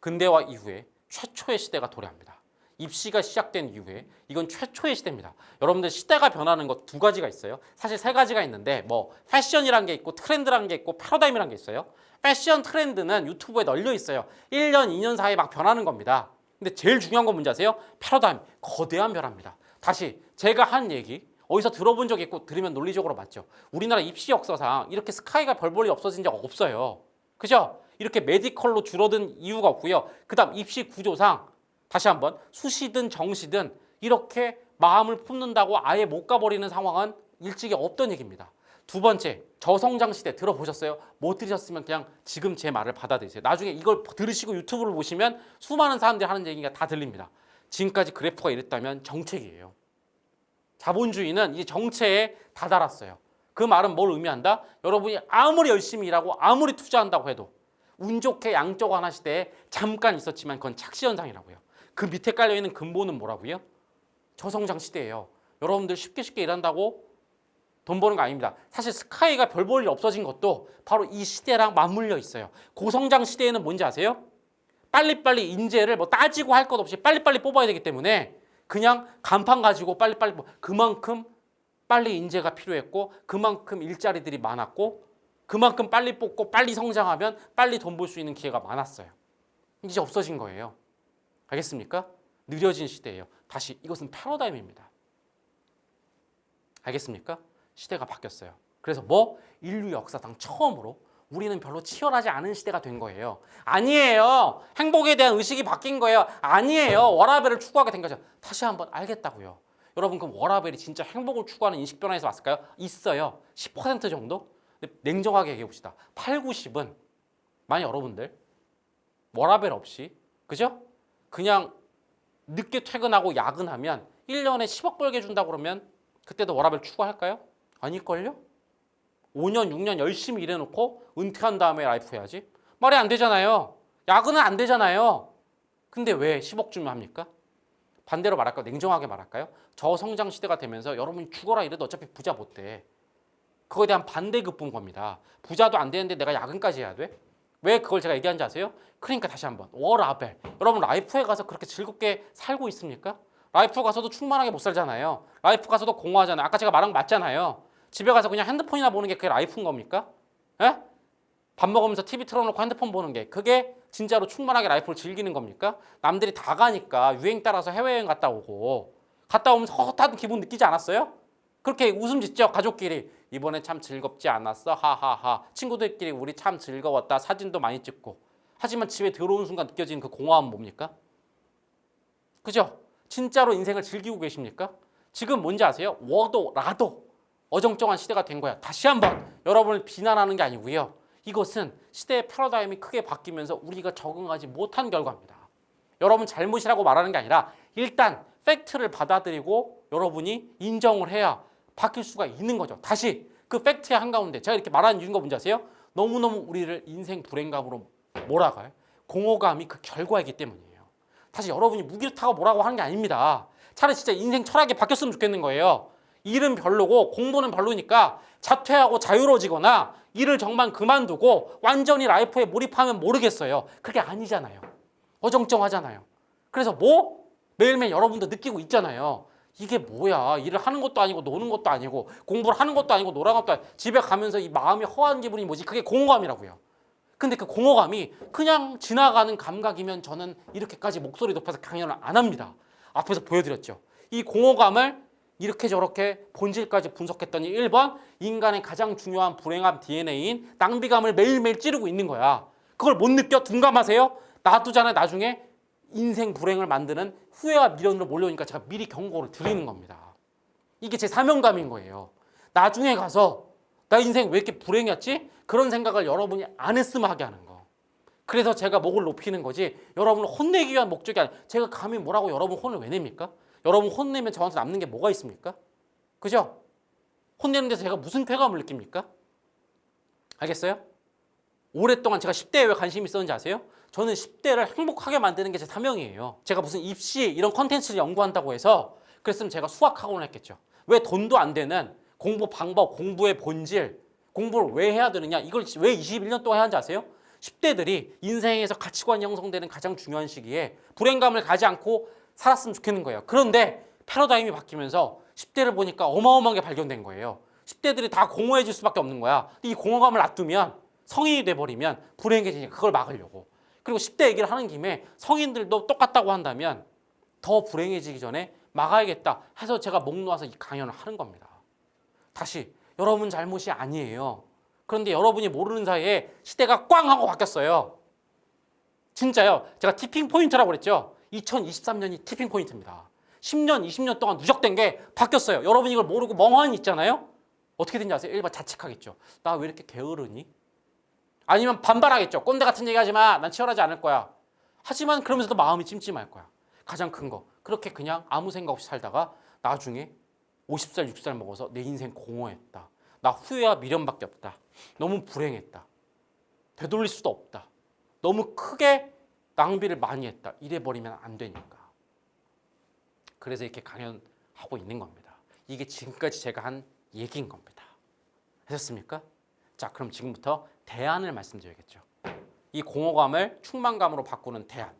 근대화 이후에 최초의 시대가 도래합니다. 입시가 시작된 이후에 이건 최초의 시대입니다. 여러분들 시대가 변하는 것 두 가지가 있어요. 사실 세 가지가 있는데 뭐 패션이란 게 있고 트렌드란 게 있고 패러다임이란 게 있어요. 패션 트렌드는 유튜브에 널려 있어요. 1년, 2년 사이에 막 변하는 겁니다. 근데 제일 중요한 건 뭔지 아세요? 패러다임, 거대한 변화입니다. 다시 제가 한 얘기 어디서 들어본 적이 있고 들으면 논리적으로 맞죠. 우리나라 입시 역사상 이렇게 스카이가 별 볼일 없어진 적 없어요. 그죠? 이렇게 메디컬로 줄어든 이유가 없고요. 그 다음 입시 구조상 다시 한번 수시든 정시든 이렇게 마음을 품는다고 아예 못 가버리는 상황은 일찍이 없던 얘기입니다. 두 번째, 저성장 시대 들어보셨어요? 못 들으셨으면 그냥 지금 제 말을 받아들이세요. 나중에 이걸 들으시고 유튜브를 보시면 수많은 사람들이 하는 얘기가 다 들립니다. 지금까지 그래프가 이랬다면 정책이에요. 자본주의는 이 정체에 다다랐어요. 그 말은 뭘 의미한다? 여러분이 아무리 열심히 일하고 아무리 투자한다고 해도 운 좋게 양적 완화 시대에 잠깐 있었지만 그건 착시현상이라고요. 그 밑에 깔려있는 근본은 뭐라고요? 저성장 시대예요. 여러분들 쉽게 일한다고 돈 버는 거 아닙니다. 사실 스카이가 별 볼 일 없어진 것도 바로 이 시대랑 맞물려 있어요. 고성장 시대에는 뭔지 아세요? 빨리빨리 인재를 뭐 따지고 할 것 없이 빨리빨리 뽑아야 되기 때문에 그냥 간판 가지고 빨리빨리 그만큼 빨리 인재가 필요했고 그만큼 일자리들이 많았고 그만큼 빨리 뽑고 빨리 성장하면 빨리 돈 벌 수 있는 기회가 많았어요. 이제 없어진 거예요. 알겠습니까? 느려진 시대예요. 다시 이것은 패러다임입니다. 알겠습니까? 시대가 바뀌었어요. 그래서 뭐? 인류 역사상 처음으로 우리는 별로 치열하지 않은 시대가 된 거예요. 아니에요. 행복에 대한 의식이 바뀐 거예요. 아니에요. 워라밸을 추구하게 된 거죠. 다시 한번 알겠다고요. 여러분 그럼 워라밸이 진짜 행복을 추구하는 인식 변화에서 왔을까요? 있어요. 10% 정도? 근데 냉정하게 얘기해 봅시다. 8, 90은 만약 여러분들 워라밸 없이 그죠? 그냥 늦게 퇴근하고 야근하면 1년에 10억 벌게 준다고 그러면 그때도 워라밸 추구할까요? 아닐걸요? 5년, 6년 열심히 일해놓고 은퇴한 다음에 라이프 해야지? 말이 안 되잖아요. 야근은 안 되잖아요. 근데 왜 10억 주면 합니까? 반대로 말할까요? 냉정하게 말할까요? 저성장 시대가 되면서 여러분이 죽어라 이래도 어차피 부자 못 돼. 그거에 대한 반대급부인 겁니다. 부자도 안 되는데 내가 야근까지 해야 돼? 왜 그걸 제가 얘기하는지 아세요? 그러니까 다시 한번 워라밸. 여러분 라이프에 가서 그렇게 즐겁게 살고 있습니까? 라이프 가서도 충만하게 못 살잖아요. 라이프 가서도 공허하잖아요. 아까 제가 말한 거 맞잖아요. 집에 가서 그냥 핸드폰이나 보는 게 그게 라이프인 겁니까? 예? 밥 먹으면서 TV 틀어놓고 핸드폰 보는 게 그게 진짜로 충만하게 라이프를 즐기는 겁니까? 남들이 다 가니까 유행 따라서 해외여행 갔다 오고 갔다 오면서 허헛한 기분 느끼지 않았어요? 그렇게 웃음 짓죠 가족끼리. 이번에 참 즐겁지 않았어? 하하하. 친구들끼리 우리 참 즐거웠다. 사진도 많이 찍고. 하지만 집에 들어오는 순간 느껴지는 그 공허함은 뭡니까? 그죠? 진짜로 인생을 즐기고 계십니까? 지금 뭔지 아세요? 워도 라도 어정쩡한 시대가 된 거야. 다시 한번 여러분을 비난하는 게 아니고요. 이것은 시대의 패러다임이 크게 바뀌면서 우리가 적응하지 못한 결과입니다. 여러분 잘못이라고 말하는 게 아니라 일단 팩트를 받아들이고 여러분이 인정을 해야 바뀔 수가 있는 거죠. 다시 그 팩트의 한가운데 제가 이렇게 말하는 이유가 뭔지 아세요? 너무너무 우리를 인생 불행감으로 몰아갈 공허감이 그 결과이기 때문이에요. 다시 여러분이 무기를 타고 뭐라고 하는 게 아닙니다. 차라리 진짜 인생 철학이 바뀌었으면 좋겠는 거예요. 일은 별로고 공부는 별로니까 자퇴하고 자유로워지거나 일을 정말 그만두고 완전히 라이프에 몰입하면 모르겠어요. 그게 아니잖아요. 어정쩡하잖아요. 그래서 뭐? 매일매일 여러분도 느끼고 있잖아요. 이게 뭐야? 일을 하는 것도 아니고 노는 것도 아니고 공부를 하는 것도 아니고 노는 것도 아니고 집에 가면서 이 마음이 허한 기분이 뭐지? 그게 공허감이라고요. 근데 그 공허감이 그냥 지나가는 감각이면 저는 이렇게까지 목소리 높여서 강연을 안 합니다. 앞에서 보여드렸죠. 이 공허감을 이렇게 저렇게 본질까지 분석했더니 1번 인간의 가장 중요한 불행함 DNA인 낭비감을 매일매일 찌르고 있는 거야. 그걸 못 느껴? 둔감하세요? 놔두잖아요. 나중에 인생 불행을 만드는 후회와 미련으로 몰려오니까 제가 미리 경고를 드리는 겁니다. 이게 제 사명감인 거예요. 나중에 가서 나 인생 왜 이렇게 불행했지? 그런 생각을 여러분이 안 했으면 하게 하는 거. 그래서 제가 목을 높이는 거지 여러분을 혼내기 위한 목적이 아니에요. 제가 감히 뭐라고 여러분 혼을 왜 냅니까? 여러분 혼내면 저한테 남는 게 뭐가 있습니까? 그죠? 혼내는 데서 제가 무슨 쾌감을 느낍니까? 알겠어요? 오랫동안 제가 10대에 왜 관심이 있었는지 아세요? 저는 10대를 행복하게 만드는 게 제 사명이에요. 제가 무슨 입시 이런 컨텐츠를 연구한다고 해서 그랬으면 제가 수학학원을 했겠죠. 왜 돈도 안 되는 공부 방법, 공부의 본질, 공부를 왜 해야 되느냐? 이걸 왜 21년 동안 해야 하는지 아세요? 10대들이 인생에서 가치관이 형성되는 가장 중요한 시기에 불행감을 가지 않고 살았으면 좋겠는 거예요. 그런데 패러다임이 바뀌면서 10대를 보니까 어마어마하게 발견된 거예요. 10대들이 다 공허해질 수밖에 없는 거야. 근데 이 공허감을 놔두면 성인이 돼버리면 불행해지니까 그걸 막으려고. 그리고 10대 얘기를 하는 김에 성인들도 똑같다고 한다면 더 불행해지기 전에 막아야겠다 해서 제가 목 놓아서 이 강연을 하는 겁니다. 다시 여러분 잘못이 아니에요. 그런데 여러분이 모르는 사이에 시대가 꽝 하고 바뀌었어요. 진짜요. 제가 티핑 포인트라고 그랬죠. 2023년이 티핑 포인트입니다. 10년, 20년 동안 누적된 게 바뀌었어요. 여러분 이걸 모르고 멍하니 있잖아요. 어떻게 된지 아세요? 1번 자책하겠죠. 나 왜 이렇게 게으르니? 아니면 반발하겠죠. 꼰대 같은 얘기 하지 마. 난 치열하지 않을 거야. 하지만 그러면서도 마음이 찜찜할 거야. 가장 큰 거. 그렇게 그냥 아무 생각 없이 살다가 나중에 50살, 60살 먹어서 내 인생 공허했다. 나 후회와 미련밖에 없다. 너무 불행했다. 되돌릴 수도 없다. 너무 크게 낭비를 많이 했다. 이래버리면 안 되니까. 그래서 이렇게 강연하고 있는 겁니다. 이게 지금까지 제가 한 얘기인 겁니다. 하셨습니까? 자, 그럼 지금부터 대안을 말씀드려야겠죠. 이 공허감을 충만감으로 바꾸는 대안.